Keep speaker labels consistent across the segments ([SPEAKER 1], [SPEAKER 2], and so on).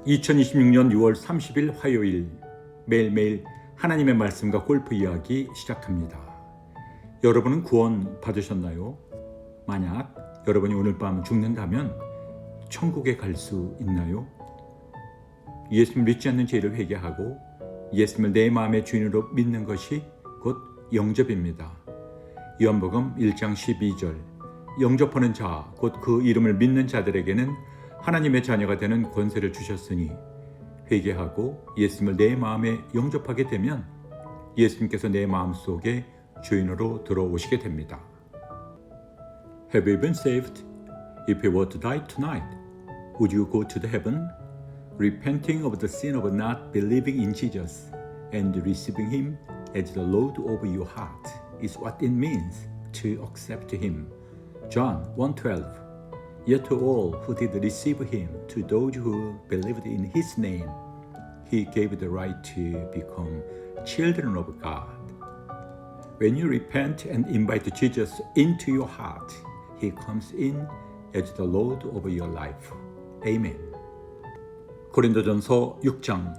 [SPEAKER 1] 2026년 6월 30일 화요일 매일매일 하나님의 말씀과 골프 이야기 시작합니다. 여러분은 구원 받으셨나요? 만약 여러분이 오늘 밤 죽는다면 천국에 갈 수 있나요? 예수님을 믿지 않는 죄를 회개하고 예수님을 내 마음의 주인으로 믿는 것이 곧 영접입니다. 요한복음 1장 12절 영접하는 자, 곧 그 이름을 믿는 자들에게는 하나님의 자녀가 되는 권세를 주셨으니 회개하고 예수님을 내 마음에 영접하게 되면 예수님께서 내 마음속에 주인으로 들어오시게 됩니다. Have you been saved? If you were to die tonight, would you go to the heaven? Repenting of the sin of not believing in Jesus and receiving Him as the Lord of your heart is what it means to accept Him. John 1:12 Yet to all who did receive Him, to those who believed in His name, He gave the right to become children of God. When you repent and invite Jesus into your heart, He comes in as the Lord of your life. Amen. 고린도전서 6장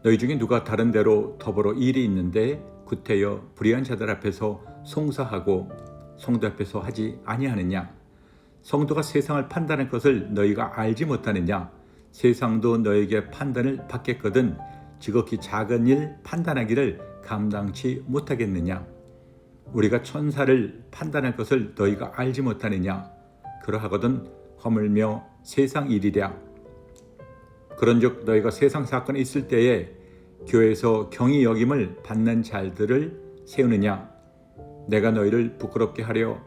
[SPEAKER 1] 너희 중에 누가 다른 데로 더불어 일이 있는데 구태여 불의한 자들 앞에서 송사하고 성도 앞에서 하지 아니하느냐? 성도가 세상을 판단할 것을 너희가 알지 못하느냐? 세상도 너에게 판단을 받겠거든 지극히 작은 일 판단하기를 감당치 못하겠느냐? 우리가 천사를 판단할 것을 너희가 알지 못하느냐? 그러하거든 허물며 세상 일이랴. 그런즉 너희가 세상 사건이 있을 때에 교회에서 경히 여김을 받는 자들을 세우느냐? 내가 너희를 부끄럽게 하여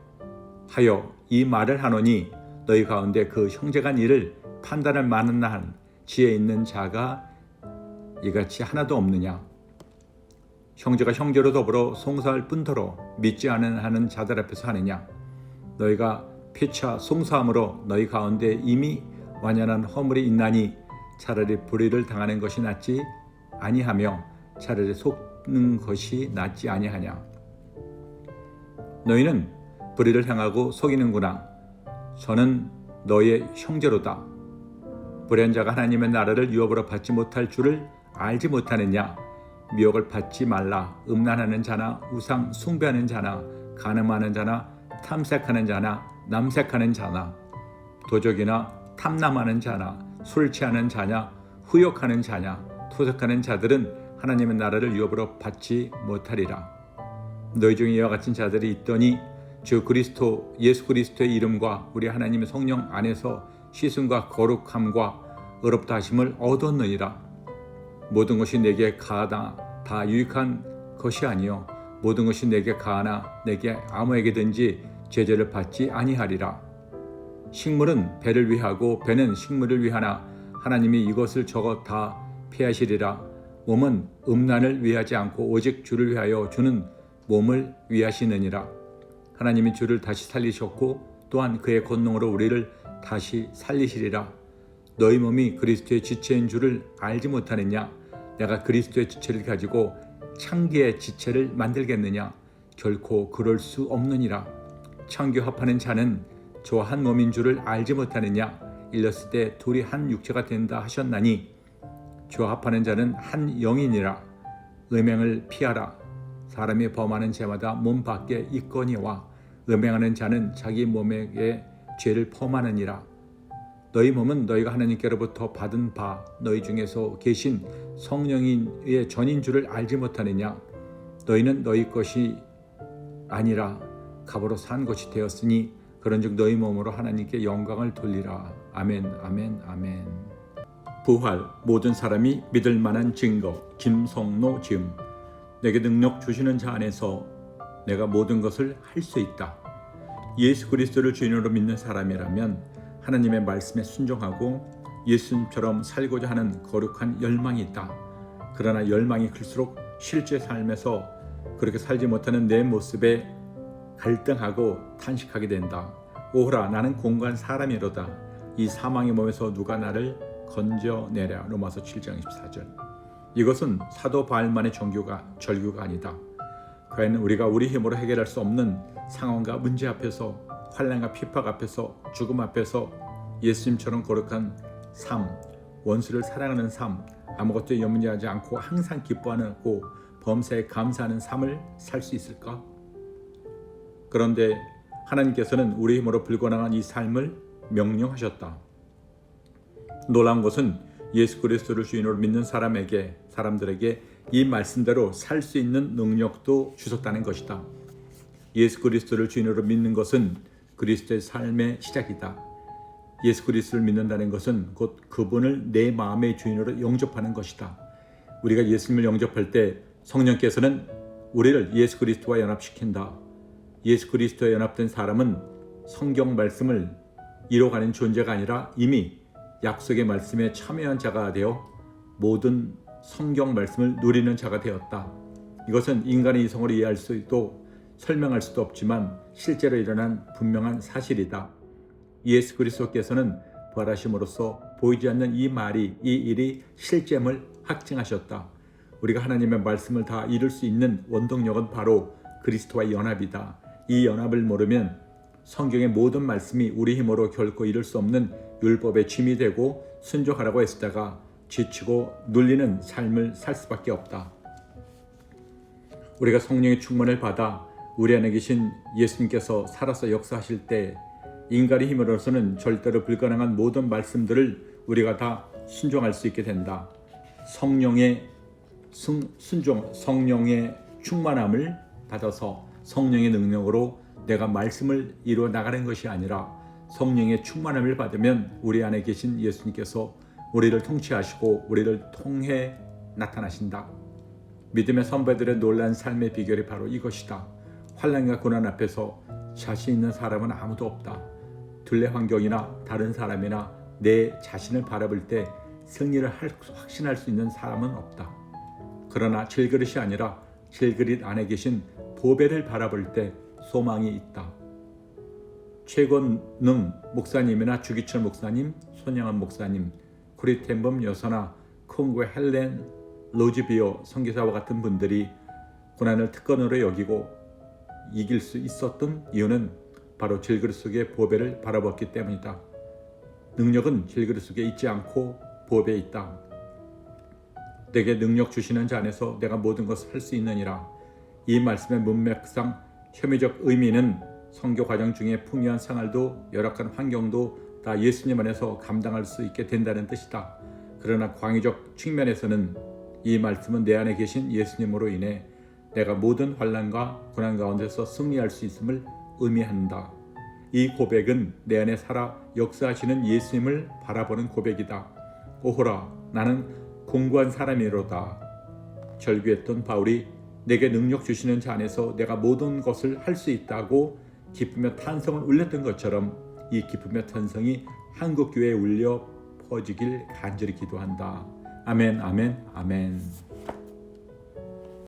[SPEAKER 1] 이 말을 하노니 너희 가운데 그 형제간 일을 판단할 만한 지혜 있는 자가 이같이 하나도 없느냐? 형제가 형제로 더불어 송사할 뿐더러 믿지 않은 자들 앞에서 하느냐? 너희가 피차 송사함으로 너희 가운데 이미 완연한 허물이 있나니 차라리 불의를 당하는 것이 낫지 아니하며 차라리 속는 것이 낫지 아니하냐? 너희는 불의를 행하고 속이는구나. 저는 너의 형제로다. 불의한 자가 하나님의 나라를 유업으로 받지 못할 줄을 알지 못하느냐? 미혹을 받지 말라. 음란하는 자나 우상 숭배하는 자나 간음하는 자나 탐색하는 자나 남색하는 자나 도적이나 탐남하는 자나 술 취하는 자냐 후욕하는 자냐 토색하는 자들은 하나님의 나라를 유업으로 받지 못하리라. 너희 중에 이와 같은 자들이 있더니 주 그리스도 예수 그리스도의 이름과 우리 하나님의 성령 안에서 시승과 거룩함과 의롭다 하심을 얻었느니라. 모든 것이 내게 가하다 다 유익한 것이 아니요 모든 것이 내게 가하나 내게 아무에게든지 제재를 받지 아니하리라. 식물은 배를 위하고 배는 식물을 위하나 하나님이 이것을 저것 다 피하시리라. 몸은 음란을 위하지 않고 오직 주를 위하여 주는 몸을 위하시느니라. 하나님이 주를 다시 살리셨고 또한 그의 권능으로 우리를 다시 살리시리라. 너희 몸이 그리스도의 지체인 줄을 알지 못하느냐? 내가 그리스도의 지체를 가지고 창기의 지체를 만들겠느냐? 결코 그럴 수 없느니라. 창기 합하는 자는 저와 한 몸인 줄을 알지 못하느냐? 일렀을 때 둘이 한 육체가 된다 하셨나니 저와 합하는 자는 한 영이니라. 음행을 피하라. 사람이 범하는 죄마다 몸 밖에 있거니와 음행하는 자는 자기 몸에게 죄를 범하느니라. 너희 몸은 너희가 하나님께로부터 받은 바 너희 중에서 계신 성령의 전인 줄을 알지 못하느냐? 너희는 너희 것이 아니라 값으로 산 것이 되었으니 그런즉 너희 몸으로 하나님께 영광을 돌리라. 아멘 아멘 아멘. 부활 모든 사람이 믿을 만한 증거 김성노 지음. 내게 능력 주시는 자 안에서 내가 모든 것을 할 수 있다. 예수 그리스도를 주인으로 믿는 사람이라면 하나님의 말씀에 순종하고 예수님처럼 살고자 하는 거룩한 열망이 있다. 그러나 열망이 클수록 실제 삶에서 그렇게 살지 못하는 내 모습에 갈등하고 탄식하게 된다. 오호라 나는 공고한 사람이로다. 이 사망의 몸에서 누가 나를 건져내랴. 로마서 7장 24절. 이것은 사도 바울만의 절규가 아니다. 그는 우리가 우리 힘으로 해결할 수 없는 상황과 문제 앞에서 환난과 핍박 앞에서 죽음 앞에서 예수님처럼 거룩한 삶, 원수를 사랑하는 삶, 아무것도 염려하지 않고 항상 기뻐하고 범사에 감사하는 삶을 살 수 있을까? 그런데 하나님께서는 우리 힘으로 불가능한 이 삶을 명령하셨다. 놀라운 것은 예수 그리스도를 주인으로 믿는 사람들에게 이 말씀대로 살 수 있는 능력도 주셨다는 것이다. 예수 그리스도를 주인으로 믿는 것은 그리스도의 삶의 시작이다. 예수 그리스도를 믿는다는 것은 곧 그분을 내 마음의 주인으로 영접하는 것이다. 우리가 예수님을 영접할 때 성령께서는 우리를 예수 그리스도와 연합시킨다. 예수 그리스도와 연합된 사람은 성경 말씀을 이뤄가는 존재가 아니라 이미 약속의 말씀에 참여한 자가 되어 모든 성경 말씀을 누리는 자가 되었다. 이것은 인간의 이성으로 이해할 수도 설명할 수도 없지만 실제로 일어난 분명한 사실이다. 예수 그리스도께서는 부활하심으로써 보이지 않는 이 일이 실제임을 확증하셨다. 우리가 하나님의 말씀을 다 이룰 수 있는 원동력은 바로 그리스도와의 연합이다. 이 연합을 모르면 성경의 모든 말씀이 우리 힘으로 결코 이룰 수 없는 율법의 짐이 되고 순종하라고 했다가 지치고 눌리는 삶을 살 수밖에 없다. 우리가 성령의 충만을 받아 우리 안에 계신 예수님께서 살아서 역사하실 때 인간의 힘으로서는 절대로 불가능한 모든 말씀들을 우리가 다 순종할 수 있게 된다. 성령의 성령의 충만함을 받아서 성령의 능력으로 내가 말씀을 이루어 나가는 것이 아니라 성령의 충만함을 받으면 우리 안에 계신 예수님께서 우리를 통치하시고 우리를 통해 나타나신다. 믿음의 선배들의 놀라운 삶의 비결이 바로 이것이다. 환난과 고난 앞에서 자신 있는 사람은 아무도 없다. 둘레 환경이나 다른 사람이나 내 자신을 바라볼 때 승리를 확신할 수 있는 사람은 없다. 그러나 질그릇이 아니라 질그릇 안에 계신 보배를 바라볼 때 소망이 있다. 최건능 목사님이나 주기철 목사님, 손양한 목사님, 쿠리텐범 여사나 콩고 헬렌 로즈비오 선교사와 같은 분들이 고난을 특권으로 여기고 이길 수 있었던 이유는 바로 질그릇 속의 보배를 바라봤기 때문이다. 능력은 질그릇 속에 있지 않고 보배에 있다. 내게 능력 주시는 자 안에서 내가 모든 것을 할 수 있느니라. 이 말씀의 문맥상 혐의적 의미는 선교 과정 중에 풍요한 생활도 열악한 환경도 다 예수님 안에서 감당할 수 있게 된다는 뜻이다. 그러나 광의적 측면에서는 이 말씀은 내 안에 계신 예수님으로 인해 내가 모든 환난과 고난 가운데서 승리할 수 있음을 의미한다. 이 고백은 내 안에 살아 역사하시는 예수님을 바라보는 고백이다. 오호라, 나는 공고한 사람이로다. 절규했던 바울이 내게 능력 주시는 자 안에서 내가 모든 것을 할 수 있다고 기쁘며 탄성을 울렸던 것처럼 이 기쁘며 탄성이 한국교회에 울려 퍼지길 간절히 기도한다. 아멘, 아멘, 아멘.